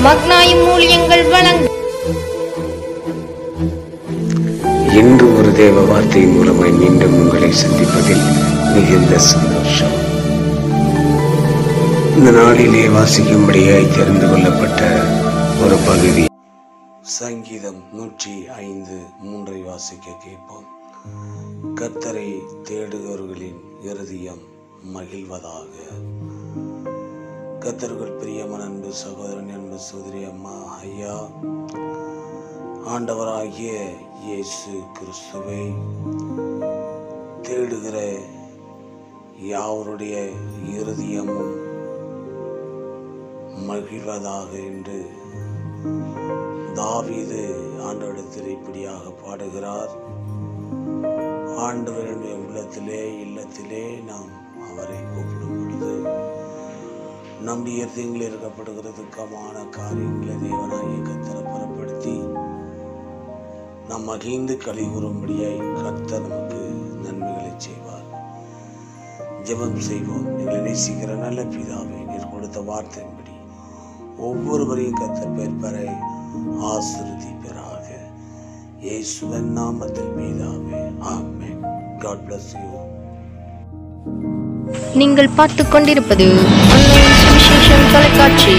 மக்னாயும் ஊழியங்கள் வழங்க இன்று ஒரு தேவ வார்த்தையின் மூலமாய் மீண்டும் உங்களை சந்திப்பதில் மிகுந்த சந்தோஷம். இந்த நாளிலே வாசிக்கும்படியாய் தெரிந்து கொள்ளப்பட்ட ஒரு பகுதி சங்கீதம் 105:3 வாசிக்க கேட்போம். கர்த்தரை தேடுகிறவர்களின் இருதயம் மகிழ்வதாக. கர்த்தருக்குள் பிரியமான அன்பு சகோதரன், அன்பு சகோதரி, அம்மா, ஐயா, ஆண்டவராகிய இயேசு கிறிஸ்துவை தேடுகிற யாவருடைய இருதயமும் மகிழ்வதாக என்று தாவீது ஆண்டவரிடத்தில் இப்படியாக பாடுகிறார். ஆண்டவருடைய உள்ளத்திலே இல்லத்திலே நாம் அவரை கூப்பிடும் பொழுது நம்முடைய இருதயங்களில் இருக்கப்படுகிறதுக்கமான காரியங்களை தேவனாகிய கர்த்தரை புறப்படுத்தி நாம் மகிழ்ந்து களி கூறும்படியாய் கர்த்தர் நமக்கு நன்மைகளை செய்வார். ஜெபம் செய்வோம். எங்களை நேசிக்கிற நல்ல பிதாவே, நீர் கொடுத்த வார்த்தையின்படி ஒவ்வொருவரையும் கர்த்தர் பெயரை ஆசீர்வதிப்பீராக. இயேசுவின் நாமத்தில் பிதாவே, ஆமென். God bless you. நீங்கள் பார்த்துக் கொண்டிருப்பது அன்னையின் சுவிசேஷம் தொலைக்காட்சி.